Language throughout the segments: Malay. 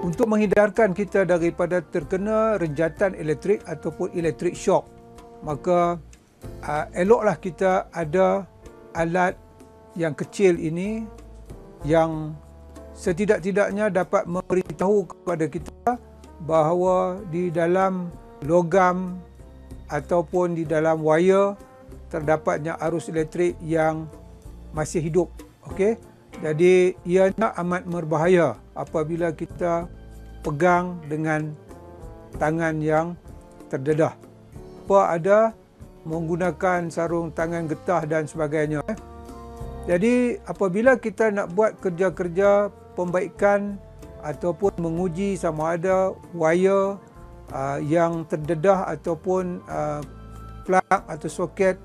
untuk menghindarkan kita daripada terkena renjatan elektrik ataupun elektrik shock, maka eloklah kita ada alat yang kecil ini yang setidak-tidaknya dapat memberitahu kepada kita bahawa di dalam logam ataupun di dalam wire terdapatnya arus elektrik yang masih hidup. Okey. Jadi ianya amat berbahaya apabila kita pegang dengan tangan yang terdedah. Apa ada menggunakan sarung tangan getah dan sebagainya. Jadi apabila kita nak buat kerja-kerja pembaikan ataupun menguji sama ada wire yang terdedah ataupun plug atau soket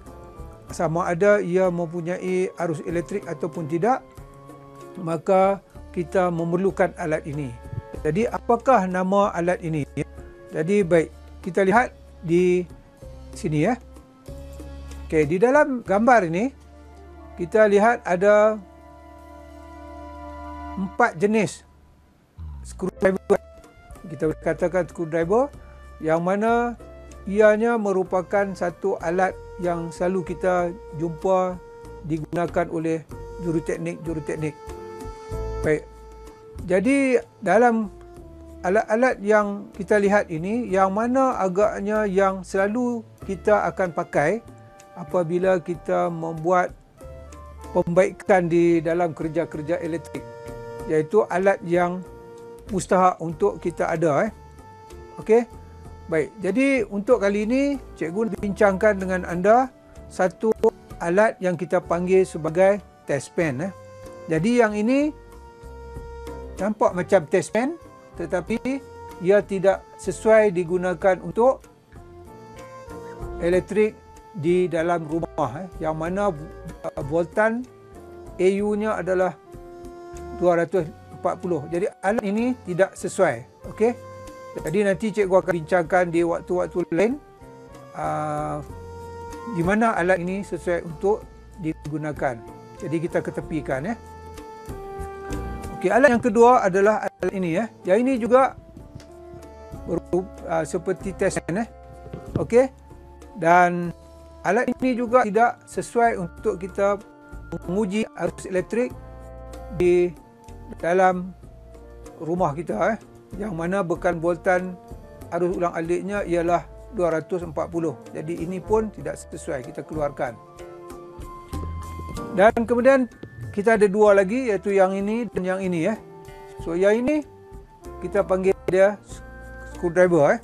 sama ada ia mempunyai arus elektrik ataupun tidak, maka kita memerlukan alat ini. Jadi apakah nama alat ini? Jadi baik, kita lihat di sini ya. Okey, di dalam gambar ini kita lihat ada 4 jenis screwdriver. Kita katakan screwdriver yang mana ianya merupakan satu alat yang selalu kita jumpa digunakan oleh juruteknik. Baik. Jadi dalam alat-alat yang kita lihat ini, yang mana agaknya yang selalu kita akan pakai apabila kita membuat pembaikan di dalam kerja-kerja elektrik, iaitu alat yang mustahak untuk kita ada. Okey. Baik. Jadi untuk kali ini cikgu bincangkan dengan anda satu alat yang kita panggil sebagai test pen. Jadi yang ini nampak macam test pen, tetapi ia tidak sesuai digunakan untuk elektrik di dalam rumah, yang mana voltan AU-nya adalah 240. Jadi alat ini tidak sesuai. Okey. Jadi nanti cikgu akan bincangkan di waktu-waktu lain di mana alat ini sesuai untuk digunakan. Jadi kita ketepikan ya. Okey, alat yang kedua adalah alat ini ya. Yang ini juga seperti test pen Okey. Dan alat ini juga tidak sesuai untuk kita menguji arus elektrik di dalam rumah kita yang mana bekan voltan arus ulang aliknya ialah 240. Jadi ini pun tidak sesuai, kita keluarkan. Dan kemudian kita ada dua lagi, iaitu yang ini dan yang ini ya. So yang ini kita panggil dia screwdriver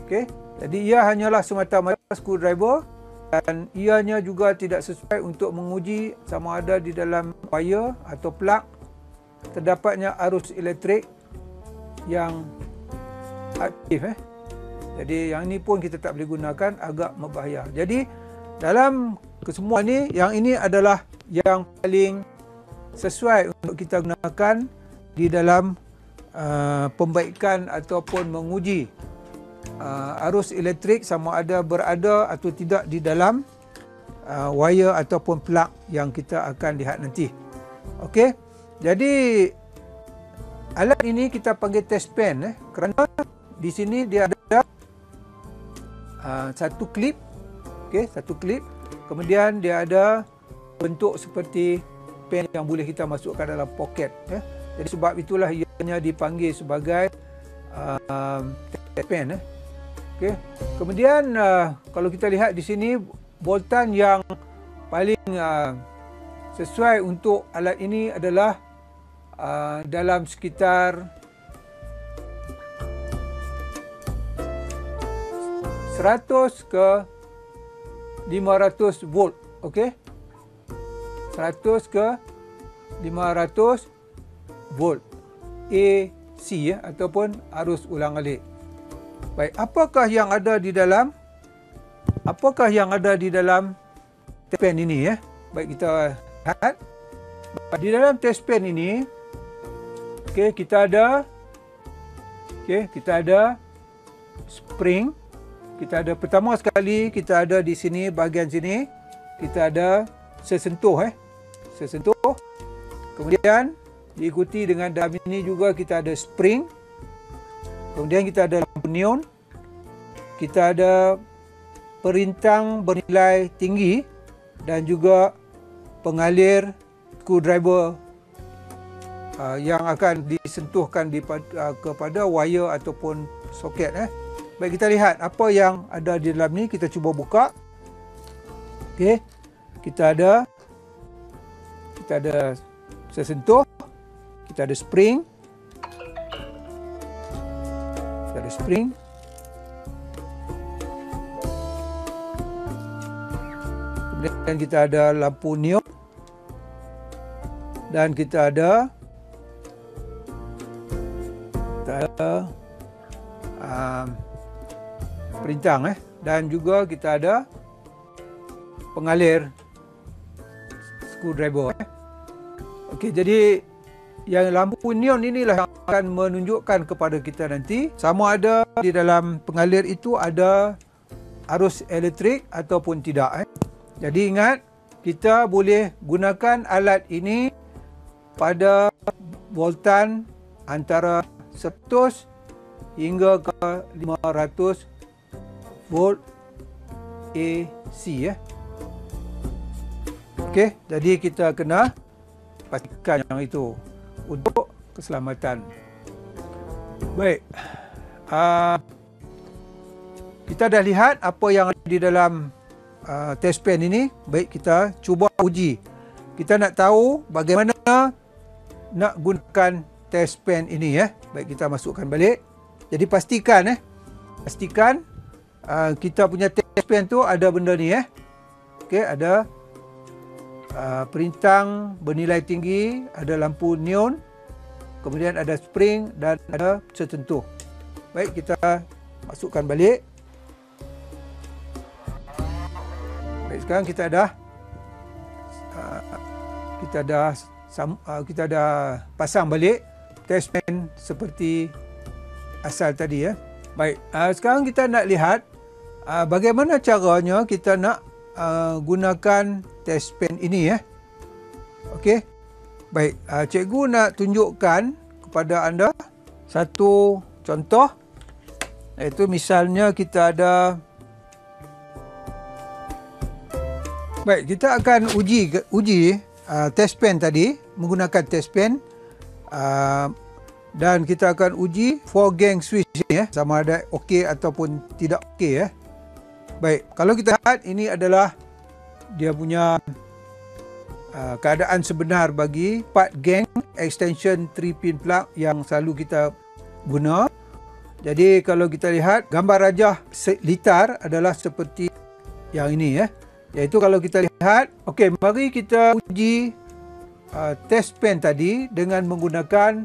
Okey. Jadi ia hanyalah semata-mata screwdriver dan ianya juga tidak sesuai untuk menguji sama ada di dalam wire atau plug terdapatnya arus elektrik yang aktif. Jadi yang ini pun kita tak boleh gunakan, agak berbahaya. Jadi dalam kesemua ni, yang ini adalah yang paling sesuai untuk kita gunakan di dalam pembaikan ataupun menguji arus elektrik sama ada berada atau tidak di dalam wire ataupun plug yang kita akan lihat nanti. Okey. Jadi alat ini kita panggil test pen kerana di sini dia ada satu klip. Okey, satu klip. Kemudian dia ada bentuk seperti pen yang boleh kita masukkan dalam poket. Jadi sebab itulah ianya dipanggil sebagai test pen. Okay. Kemudian kalau kita lihat di sini, voltan yang paling sesuai untuk alat ini adalah dalam sekitar 100 ke 500 volt. Okey. 100 ke 500 volt AC ataupun arus ulang alik. Baik, apakah yang ada di dalam test pen ini ya? Baik, kita lihat. Di dalam test pen ini, okey, kita ada spring. Kita ada pertama sekali, kita ada di sini, bahagian sini, kita ada sesentuh. Sesentuh. Kemudian diikuti dengan dalam ini juga kita ada spring, kemudian kita ada lampu neon, kita ada perintang bernilai tinggi dan juga pengalir screwdriver yang akan disentuhkan kepada wire ataupun soket. Baik, kita lihat apa yang ada di dalam ni. Kita cuba buka. Okey, kita ada sesentuh, kita ada spring, kemudian kita ada lampu neon, dan kita ada perintang, dan juga kita ada pengalir screwdriver. Okey, jadi yang lampu neon inilah yang akan menunjukkan kepada kita nanti sama ada di dalam pengalir itu ada arus elektrik ataupun tidak. Jadi ingat, kita boleh gunakan alat ini pada voltan antara 100 hingga ke 500 volt AC. Okey, jadi kita kena pastikan yang itu untuk keselamatan. Baik, kita dah lihat apa yang ada di dalam test pen ini. Baik, kita cuba uji. Kita nak tahu bagaimana nak gunakan test pen ini. Baik, kita masukkan balik. Jadi pastikan kita punya test pen tu ada benda ni. Okey, ada perintang bernilai tinggi, ada lampu neon, kemudian ada spring dan ada sesentuh. Baik, kita masukkan balik. Baik, sekarang kita dah pasang balik test pen seperti asal tadi. Baik, sekarang kita nak lihat bagaimana caranya kita nak gunakan test pen ini. Okey. Baik, cikgu nak tunjukkan kepada anda satu contoh, iaitu misalnya kita ada. Baik, kita akan uji test pen tadi menggunakan test pen, dan kita akan uji 4 gang switch ni, sama ada okey ataupun tidak okey. Baik, kalau kita lihat ini adalah dia punya keadaan sebenar bagi 4 gang extension 3-pin plug yang selalu kita guna. Jadi kalau kita lihat gambar rajah litar adalah seperti yang ini, iaitu kalau kita lihat. Okey, mari kita uji test pen tadi dengan menggunakan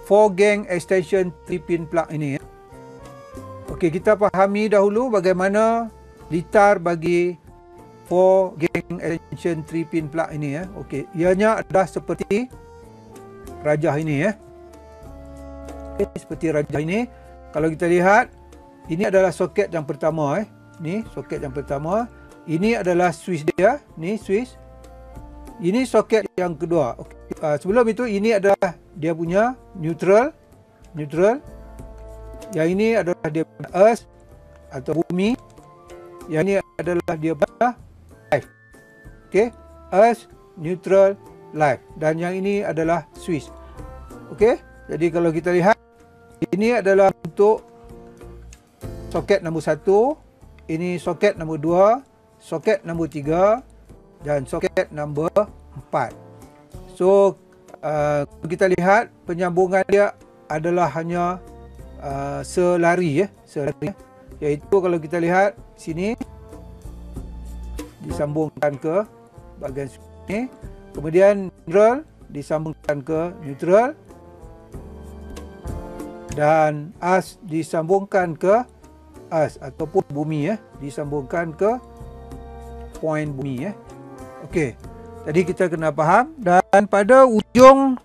4 gang extension 3-pin plug ini. Okey, kita fahami dahulu bagaimana litar bagi 4 gang extension 3-pin plug ini. Okey, ianya adalah seperti rajah ini. Okey, seperti rajah ini. Kalau kita lihat, ini adalah soket yang pertama. Ni soket yang pertama. Ini adalah switch dia. Ni switch. Ini soket yang kedua. Okey, sebelum itu ini adalah dia punya neutral. Yang ini adalah dia punya earth atau bumi. Yang ini adalah dia punya live. Okey, earth, neutral, live. Dan yang ini adalah switch. Okey, jadi kalau kita lihat, ini adalah untuk soket nombor 1, ini soket nombor 2, soket nombor 3 dan soket nombor 4. So kita lihat penyambungan dia adalah hanya selari, iaitu kalau kita lihat sini disambungkan ke bahagian sini, kemudian neutral disambungkan ke neutral, dan as disambungkan ke as ataupun bumi, disambungkan ke point bumi. Okey, jadi kita kena faham, dan pada ujung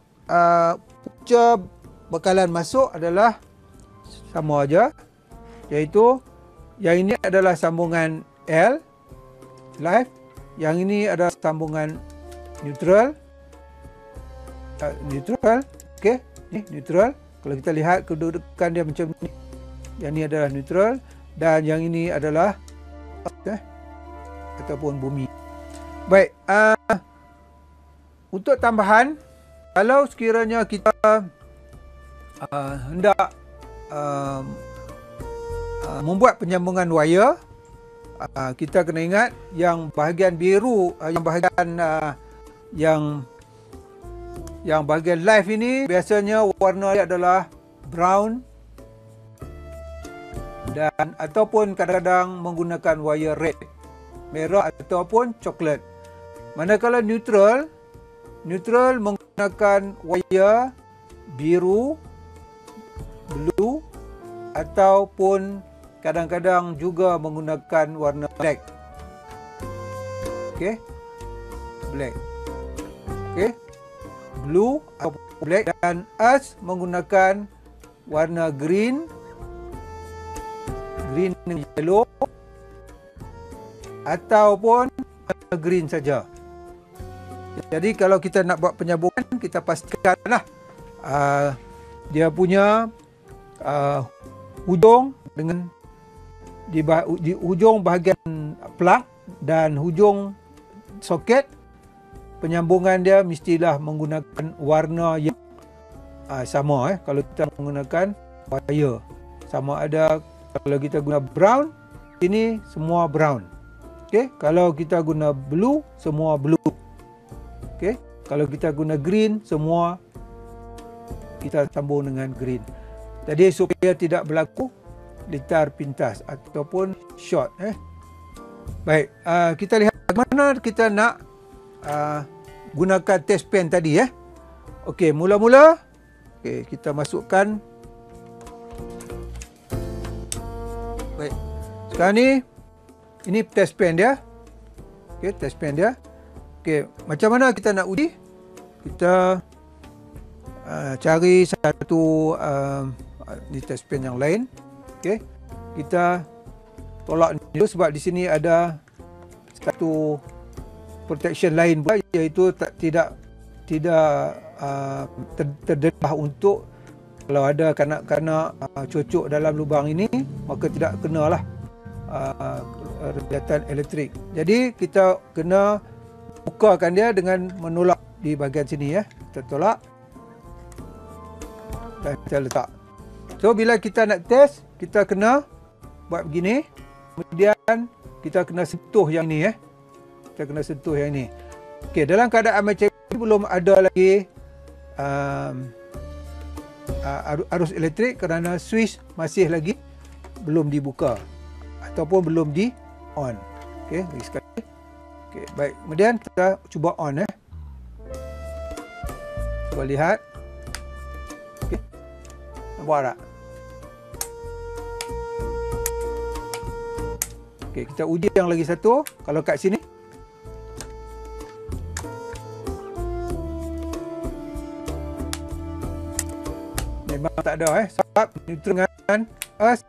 punca bekalan masuk adalah sama aja, iaitu yang ini adalah sambungan L live, yang ini adalah sambungan neutral, neutral. Okey, ni neutral. Kalau kita lihat kedudukan dia macam ni. Yang ni adalah neutral dan yang ini adalah ataupun bumi. Baik, untuk tambahan, kalau sekiranya kita hendak membuat penyambungan wire, kita kena ingat yang bahagian biru, yang bahagian live ini biasanya warna dia adalah brown dan ataupun kadang-kadang menggunakan wire red, merah ataupun coklat. Manakala neutral menggunakan wire biru, blue ataupun kadang-kadang juga menggunakan warna black. Okey. Black. Okey. Blue atau black, dan us menggunakan warna green dengan yellow ataupun warna green saja. Jadi kalau kita nak buat penyambungan, kita pastikanlah dia punya hujung dengan di hujung bahagian plug dan hujung soket, penyambungan dia mestilah menggunakan warna yang sama. Kalau kita menggunakan wire, sama ada kalau kita guna brown, ini semua brown. Okey, kalau kita guna blue, semua blue. Okey, kalau kita guna green, semua kita sambung dengan green. Jadi supaya tidak berlaku litar pintas ataupun short. Baik, kita lihat bagaimana kita nak gunakan test pen tadi. Okey, mula-mula kita masukkan. Baik, sekarang ni ini test pen dia. Okey, test pen dia. Okey, macam mana kita nak uji? Kita cari satu di test pen yang lain. Okey, kita tolak dulu sebab di sini ada satu protection lain pula, iaitu tidak terdedah untuk kalau ada kanak-kanak cocok dalam lubang ini, maka tidak kenalah rejatan elektrik. Jadi kita kena bukakan dia dengan menolak di bahagian sini. Kita tolak dan kita letak. So bila kita nak test, kita kena buat begini. Kemudian kita kena sentuh yang ini. Kita kena sentuh yang ini. Okey, dalam keadaan macam ini belum ada lagi arus elektrik kerana switch masih lagi belum dibuka ataupun belum di on. Okey, lagi sekali. Okey, baik. Kemudian kita cuba on. Cuba lihat. Okey. Nampak tak? Okey, kita uji yang lagi satu. Kalau kat sini, memang tak ada. Sebab neutral dengan us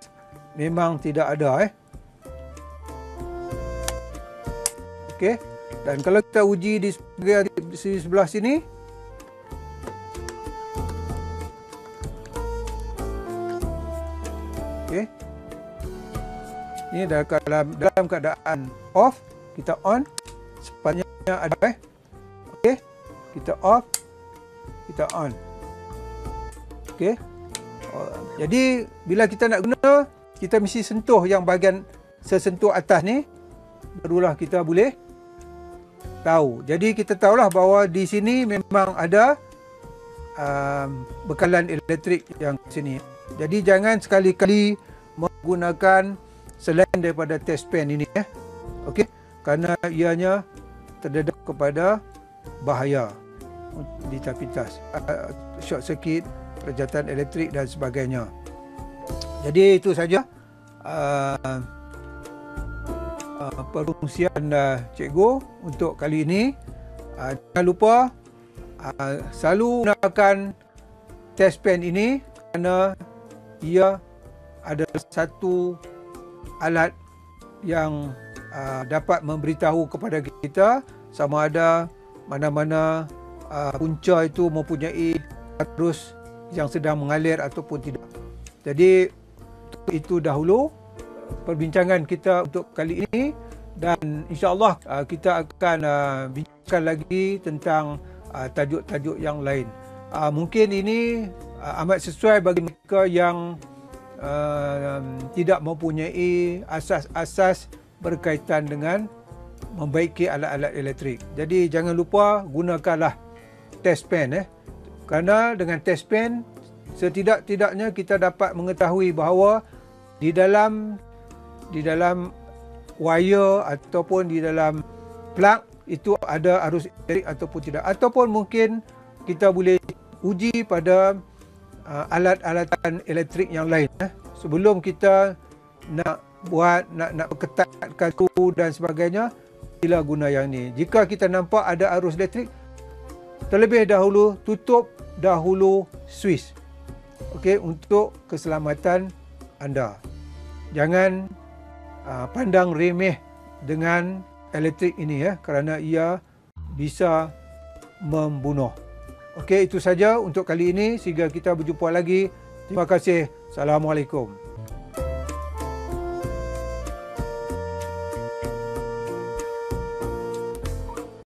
memang tidak ada. Okey, dan kalau kita uji di sebelah sini, okey, ini dalam keadaan off, kita on, sepanjangnya ada. Okey, kita off, kita on. Okey. Jadi bila kita nak guna, kita mesti sentuh yang bahagian sesentuh atas ni, barulah kita boleh tahu. Jadi kita tahulah bahawa di sini memang ada bekalan elektrik yang sini. Jadi jangan sekali-kali menggunakan selain daripada test pen ini. Okey, kerana ianya terdedah kepada bahaya litar pintas, short circuit, rejatan elektrik dan sebagainya. Jadi itu saja perkongsian cikgu untuk kali ini. Jangan lupa selalu gunakan test pen ini kerana ia adalah satu alat yang dapat memberitahu kepada kita sama ada mana-mana punca itu mempunyai arus yang sedang mengalir ataupun tidak. Jadi itu dahulu perbincangan kita untuk kali ini, dan insya-Allah kita akan bincangkan lagi tentang tajuk-tajuk yang lain. Mungkin ini amat sesuai bagi mereka yang tidak mempunyai asas-asas berkaitan dengan membaiki alat-alat elektrik. Jadi jangan lupa gunakanlah test pen, kerana dengan test pen setidak-tidaknya kita dapat mengetahui bahawa di dalam wire ataupun di dalam plug itu ada arus elektrik ataupun tidak, ataupun mungkin kita boleh uji pada alat-alatan elektrik yang lain sebelum kita nak perketatkan tu dan sebagainya. Sila guna yang ni. Jika kita nampak ada arus elektrik, terlebih dahulu tutup dahulu switch. Okey, untuk keselamatan anda. Jangan pandang remeh dengan elektrik ini kerana ia bisa membunuh. Okey, itu saja untuk kali ini. Sehingga kita berjumpa lagi. Terima kasih. Assalamualaikum.